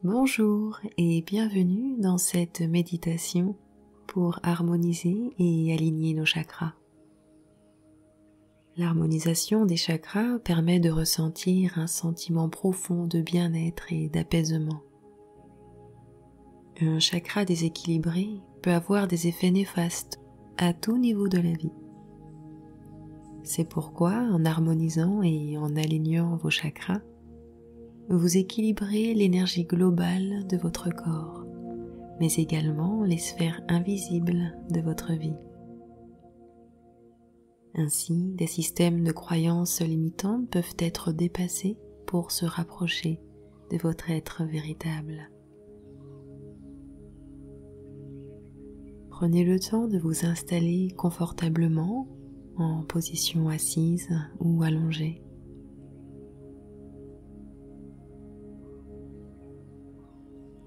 Bonjour et bienvenue dans cette méditation pour harmoniser et aligner nos chakras. L'harmonisation des chakras permet de ressentir un sentiment profond de bien-être et d'apaisement. Un chakra déséquilibré peut avoir des effets néfastes à tout niveau de la vie. C'est pourquoi, en harmonisant et en alignant vos chakras, vous équilibrez l'énergie globale de votre corps, mais également les sphères invisibles de votre vie. Ainsi, des systèmes de croyances limitantes peuvent être dépassés pour se rapprocher de votre être véritable. Prenez le temps de vous installer confortablement en position assise ou allongée.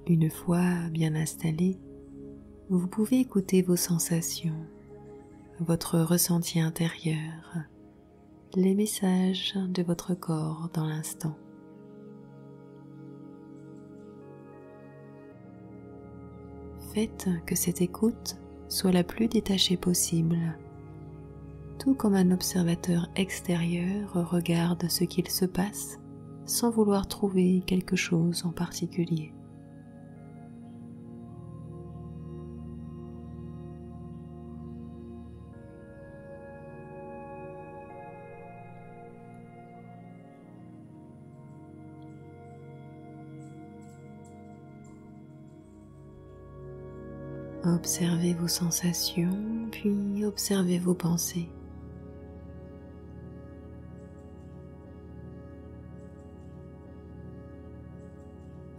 Une fois bien installé, vous pouvez écouter vos sensations, votre ressenti intérieur, les messages de votre corps dans l'instant. Faites que cette écoute soit la plus détachée possible, tout comme un observateur extérieur regarde ce qu'il se passe sans vouloir trouver quelque chose en particulier. Observez vos sensations, puis observez vos pensées.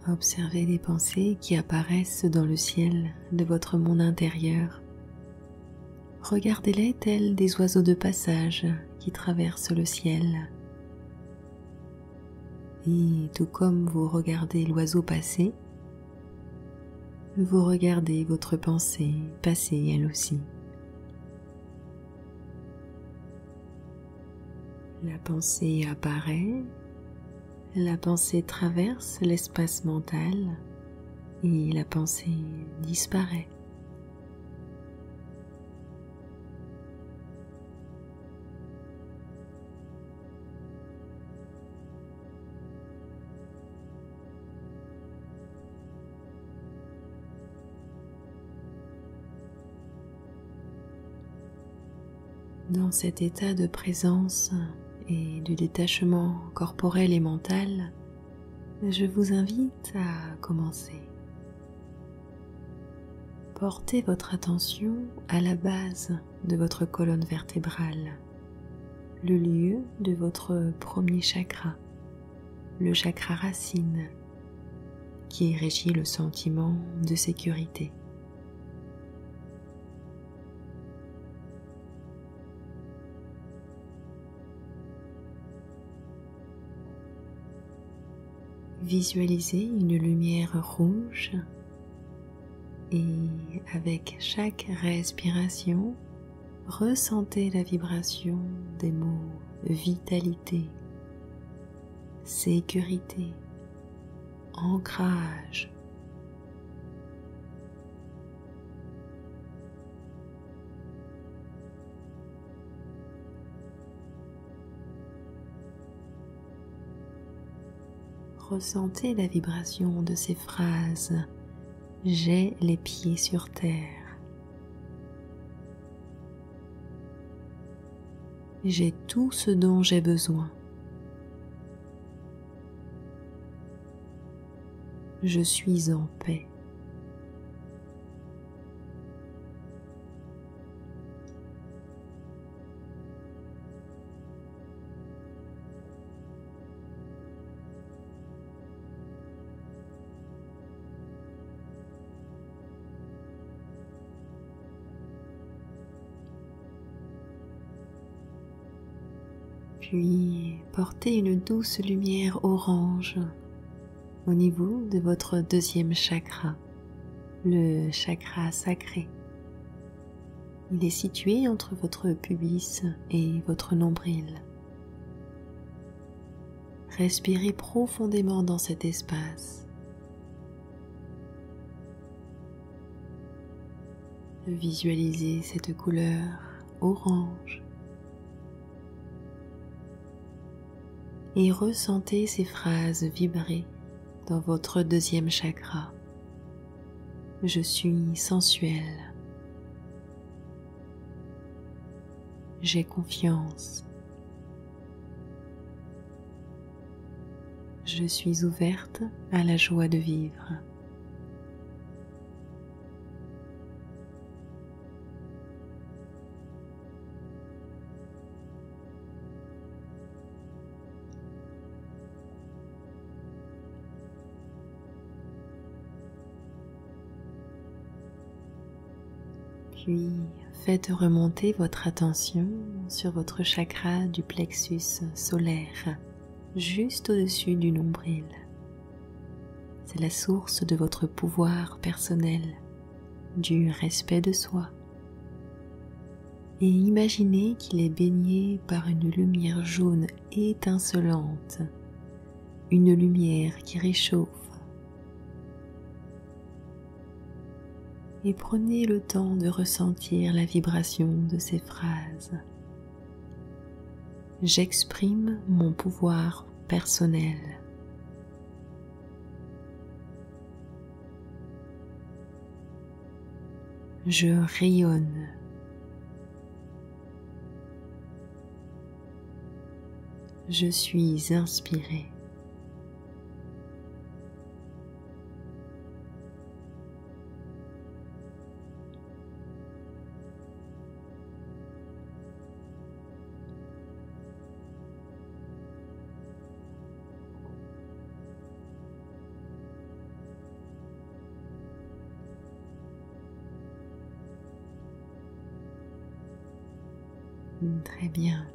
Observez les pensées qui apparaissent dans le ciel de votre monde intérieur. Regardez-les tels des oiseaux de passage qui traversent le ciel. Et tout comme vous regardez l'oiseau passer, vous regardez votre pensée passer elle aussi. La pensée apparaît, la pensée traverse l'espace mental et la pensée disparaît. Dans cet état de présence et de détachement corporel et mental, je vous invite à commencer. Portez votre attention à la base de votre colonne vertébrale, le lieu de votre premier chakra, le chakra racine, qui régit le sentiment de sécurité. Visualisez une lumière rouge et avec chaque respiration, ressentez la vibration des mots vitalité, sécurité, ancrage. Ressentez la vibration de ces phrases « J'ai les pieds sur terre ». J'ai tout ce dont j'ai besoin. Je suis en paix. Puis portez une douce lumière orange au niveau de votre deuxième chakra, le chakra sacré. Il est situé entre votre pubis et votre nombril. Respirez profondément dans cet espace Visualisez cette couleur orange et ressentez ces phrases vibrer dans votre deuxième chakra. Je suis sensuel. J'ai confiance. Je suis ouverte à la joie de vivre. Puis faites remonter votre attention sur votre chakra du plexus solaire, juste au-dessus du nombril. C'est la source de votre pouvoir personnel, du respect de soi. Et imaginez qu'il est baigné par une lumière jaune étincelante, une lumière qui réchauffe. Et prenez le temps de ressentir la vibration de ces phrases. J'exprime mon pouvoir personnel. Je rayonne. Je suis inspiré. Très bien.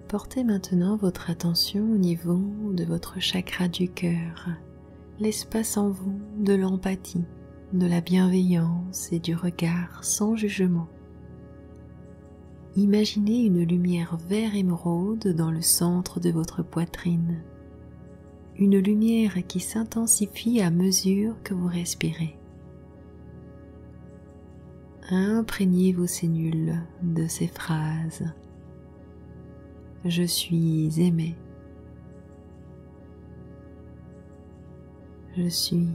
Portez maintenant votre attention au niveau de votre chakra du cœur, l'espace en vous de l'empathie, de la bienveillance et du regard sans jugement. Imaginez une lumière vert émeraude dans le centre de votre poitrine, une lumière qui s'intensifie à mesure que vous respirez. Imprégnez vos cellules de ces phrases. Je suis aimé. Je suis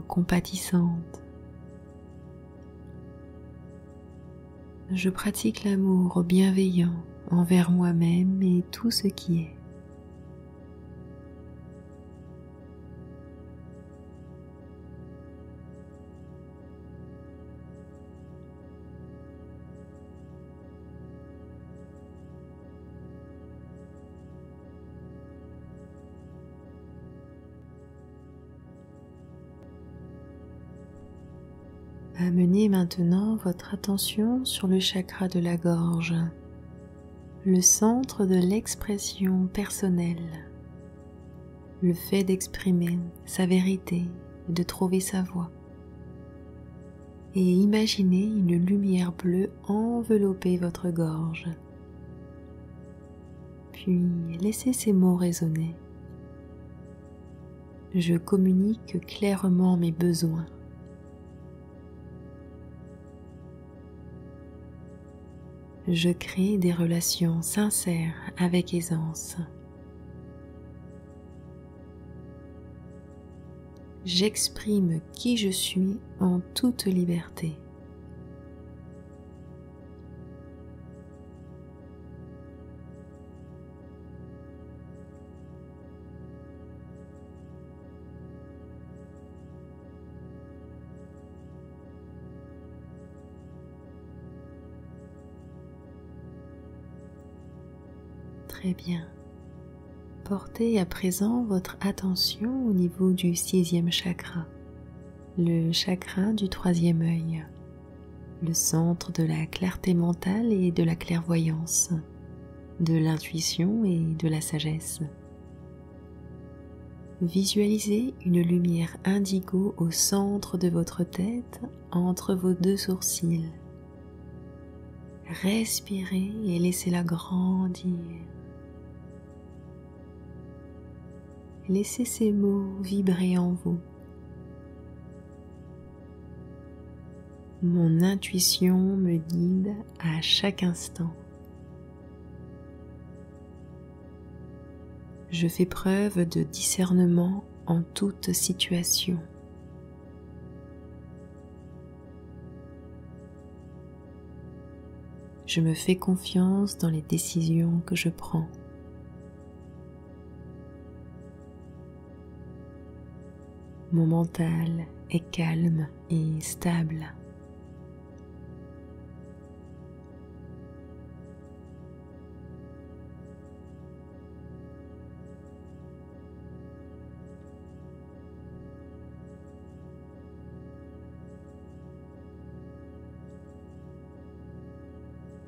compatissante. Je pratique l'amour bienveillant envers moi-même et tout ce qui est. Amenez maintenant votre attention sur le chakra de la gorge, le centre de l'expression personnelle, le fait d'exprimer sa vérité, de trouver sa voix. Et imaginez une lumière bleue envelopper votre gorge. Puis laissez ces mots résonner. Je communique clairement mes besoins. Je crée des relations sincères avec aisance. J'exprime qui je suis en toute liberté. Très bien. Portez à présent votre attention au niveau du 6e chakra, le chakra du 3e œil, le centre de la clarté mentale et de la clairvoyance, de l'intuition et de la sagesse. Visualisez une lumière indigo au centre de votre tête, entre vos deux sourcils. Respirez et laissez-la grandir. Laissez ces mots vibrer en vous. Mon intuition me guide à chaque instant. Je fais preuve de discernement en toute situation. Je me fais confiance dans les décisions que je prends. Mon mental est calme et stable.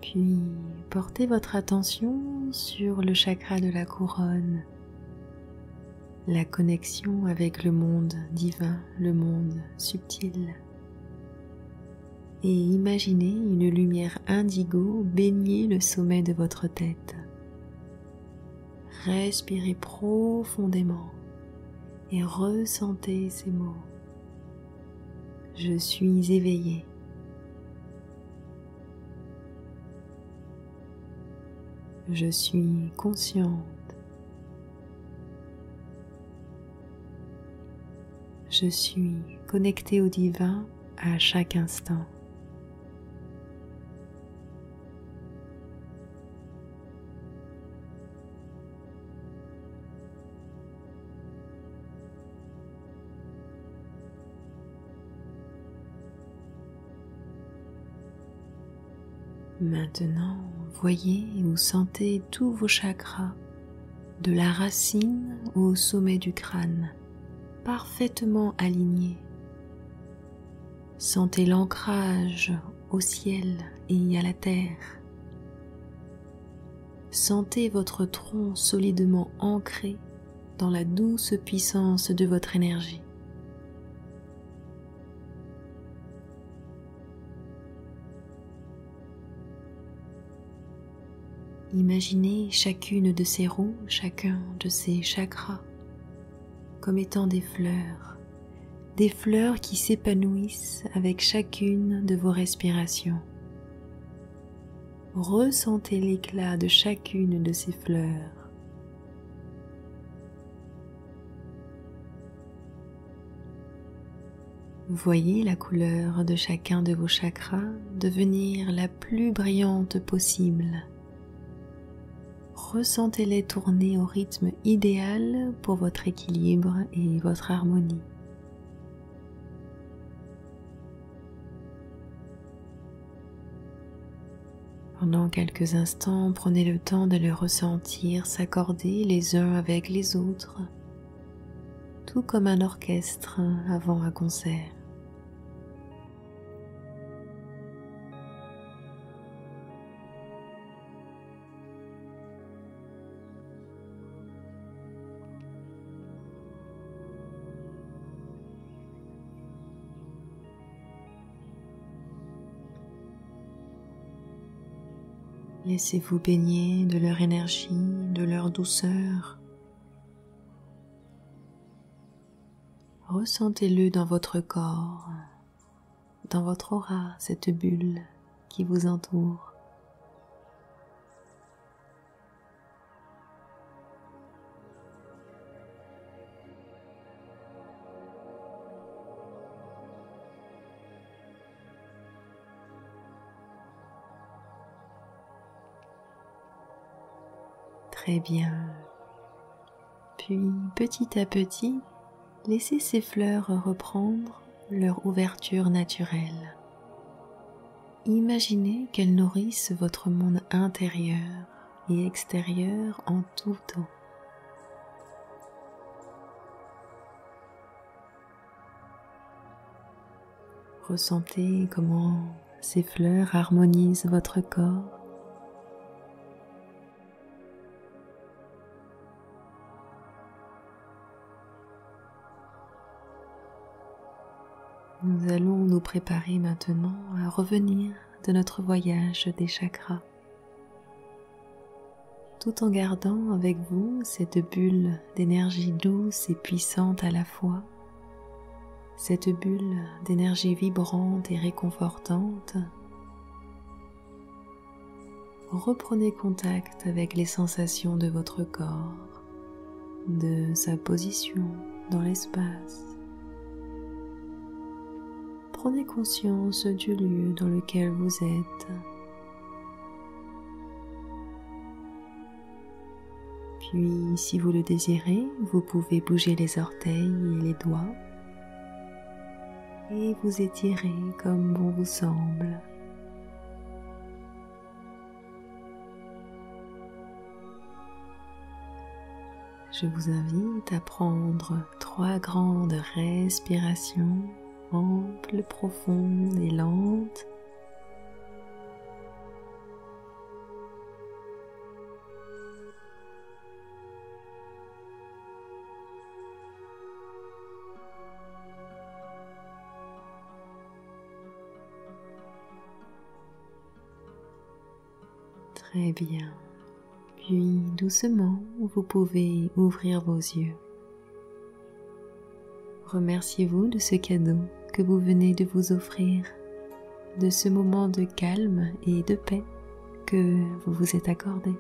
Puis portez votre attention sur le chakra de la couronne, la connexion avec le monde divin, le monde subtil. Et imaginez une lumière indigo baigner le sommet de votre tête. Respirez profondément et ressentez ces mots. Je suis éveillé. Je suis consciente. Je suis connectée au divin à chaque instant. Maintenant, voyez ou sentez tous vos chakras, de la racine au sommet du crâne, parfaitement alignés. Sentez l'ancrage au ciel et à la terre. Sentez votre tronc solidement ancré dans la douce puissance de votre énergie. Imaginez chacune de ces roues, chacun de ces chakras, comme étant des fleurs qui s'épanouissent avec chacune de vos respirations. Ressentez l'éclat de chacune de ces fleurs. Voyez la couleur de chacun de vos chakras devenir la plus brillante possible. Ressentez-les tourner au rythme idéal pour votre équilibre et votre harmonie. Pendant quelques instants, prenez le temps de les ressentir s'accorder les uns avec les autres, tout comme un orchestre avant un concert. Laissez-vous baigner de leur énergie, de leur douceur. Ressentez-le dans votre corps, dans votre aura, cette bulle qui vous entoure. Très bien. Puis, petit à petit, laissez ces fleurs reprendre leur ouverture naturelle. Imaginez qu'elles nourrissent votre monde intérieur et extérieur en tout temps. Ressentez comment ces fleurs harmonisent votre corps. Nous allons nous préparer maintenant à revenir de notre voyage des chakras, tout en gardant avec vous cette bulle d'énergie douce et puissante à la fois, cette bulle d'énergie vibrante et réconfortante, reprenez contact avec les sensations de votre corps, de sa position dans l'espace. Prenez conscience du lieu dans lequel vous êtes. Puis, si vous le désirez, vous pouvez bouger les orteils et les doigts et vous étirer comme bon vous semble. Je vous invite à prendre 3 grandes respirations amples, profondes et lentes. Très bien. Puis doucement, vous pouvez ouvrir vos yeux. Remerciez-vous de ce cadeau que vous venez de vous offrir, de ce moment de calme et de paix que vous vous êtes accordé.